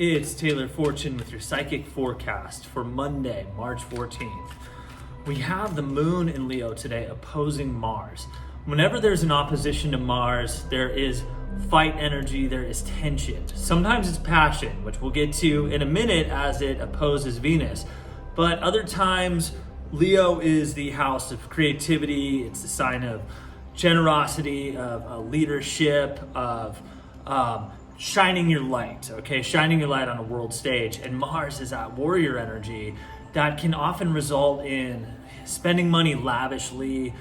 It's Taylor Fortune with your psychic forecast for Monday, March 14th. We have the moon in Leo today opposing Mars. Whenever there's an opposition to Mars, there is fight energy, there is tension. Sometimes it's passion, which we'll get to in a minute as it opposes Venus. But other times, Leo is the house of creativity, it's the sign of generosity, of leadership, of shining your light, okay? Shining your light on a world stage. And Mars is that warrior energy that can often result in spending money lavishly,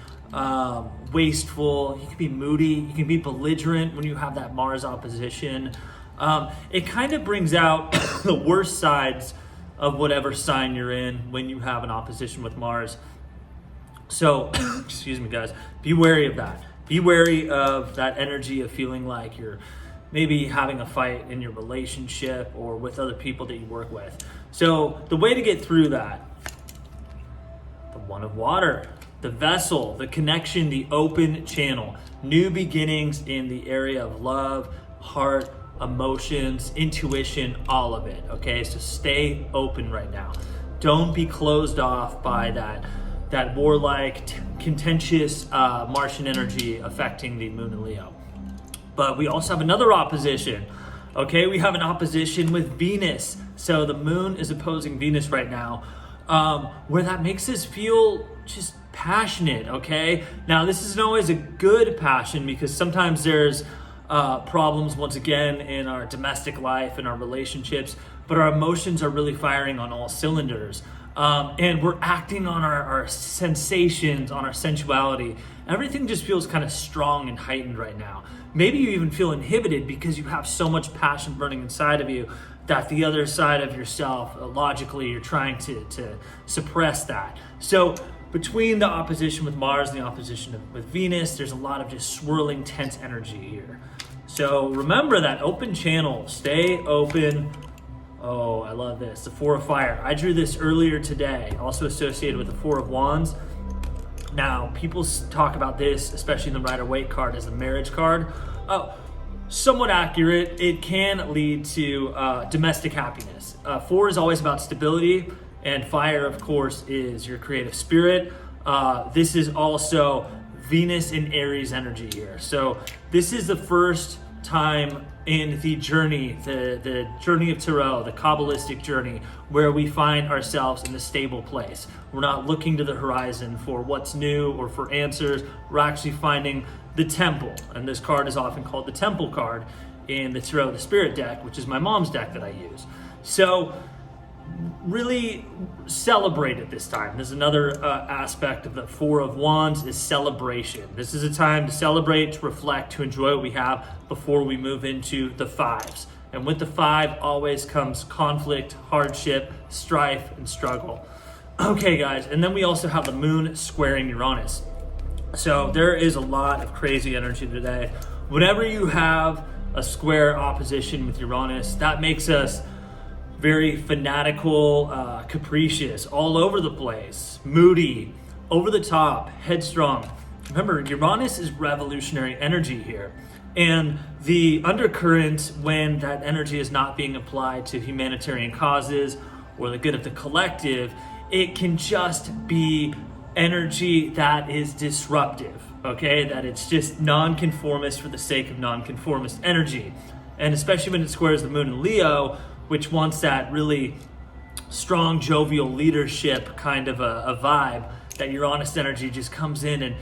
wasteful. You can be moody, you can be belligerent when you have that Mars opposition. It kind of brings out the worst sides of whatever sign you're in when you have an opposition with Mars. So, excuse me guys, be wary of that. Be wary of that energy of feeling like you're maybe having a fight in your relationship or with other people that you work with. So the way to get through that, the one of water, the vessel, the connection, the open channel, new beginnings in the area of love, heart, emotions, intuition, all of it, okay? So stay open right now. Don't be closed off by that warlike, contentious Martian energy affecting the moon in Leo. But we also have another opposition, okay? We have an opposition with Venus. So the moon is opposing Venus right now, where that makes us feel just passionate, okay? Now, this isn't always a good passion because sometimes there's problems, once again, in our domestic life, in our relationships, but our emotions are really firing on all cylinders. And we're acting on our sensations, on our sensuality. Everything just feels kind of strong and heightened right now. Maybe you even feel inhibited because you have so much passion burning inside of you that the other side of yourself, logically, you're trying to suppress that. So between the opposition with Mars and the opposition with Venus, there's a lot of just swirling, tense energy here. So remember that open channel, stay open. Oh, I love this, the Four of Fire. I drew this earlier today, also associated with the Four of Wands. Now, people talk about this, especially in the Rider-Waite card, as the marriage card. Somewhat accurate. It can lead to domestic happiness. Four is always about stability, and fire, of course, is your creative spirit. This is also Venus in Aries energy here. So this is the first time in the journey, the journey of Tarot, the Kabbalistic journey, where we find ourselves in a stable place. We're not looking to the horizon for what's new or for answers. We're actually finding the temple. And this card is often called the temple card in the Tarot, the Spirit deck, which is my mom's deck that I use. So really celebrate it this time. There's another aspect of the Four of Wands is celebration. This is a time to celebrate, to reflect, to enjoy what we have before we move into the fives. And with the five always comes conflict, hardship, strife, and struggle. Okay, guys, and then we also have the moon squaring Uranus. So there is a lot of crazy energy today. Whenever you have a square opposition with Uranus, that makes us very fanatical, capricious, all over the place, moody, over the top, headstrong. Remember, Uranus is revolutionary energy here. And the undercurrent, when that energy is not being applied to humanitarian causes or the good of the collective, it can just be energy that is disruptive, okay? That it's just nonconformist for the sake of nonconformist energy. And especially when it squares the moon in Leo, which wants that really strong, jovial leadership kind of a vibe, that Uranus energy just comes in and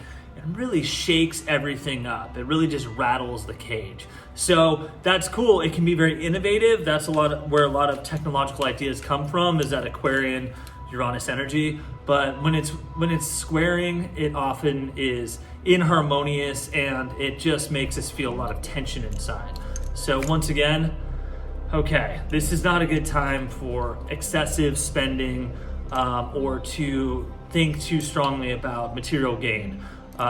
really shakes everything up. It really just rattles the cage. So that's cool. It can be very innovative. That's where a lot of technological ideas come from, is that Aquarian Uranus energy. But when it's squaring, it often is inharmonious and it just makes us feel a lot of tension inside. So once again, okay, this is not a good time for excessive spending or to think too strongly about material gain.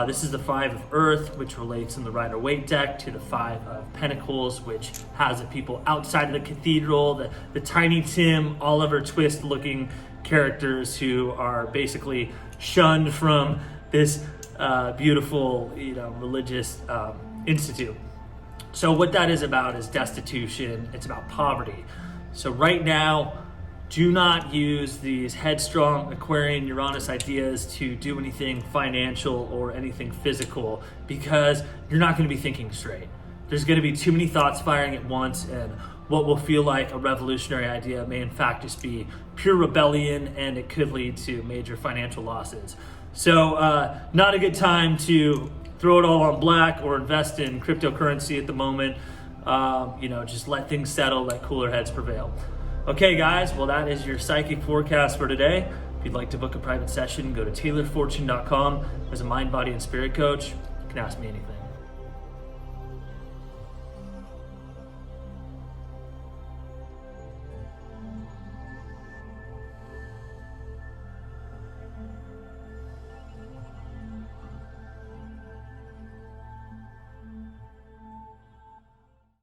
This is the Five of Earth, which relates in the Rider-Waite deck to the Five of Pentacles, which has the people outside of the cathedral, the Tiny Tim, Oliver Twist looking characters who are basically shunned from this beautiful, religious institute. So what that is about is destitution. It's about poverty. So right now, do not use these headstrong Aquarian Uranus ideas to do anything financial or anything physical, because you're not going to be thinking straight. There's going to be too many thoughts firing at once, and what will feel like a revolutionary idea may in fact just be pure rebellion, and it could lead to major financial losses. So not a good time to throw it all on black or invest in cryptocurrency at the moment. Just let things settle, let cooler heads prevail. Okay, guys, well, that is your psychic forecast for today. If you'd like to book a private session, go to taylorfortune.com. As a mind, body, and spirit coach, you can ask me anything.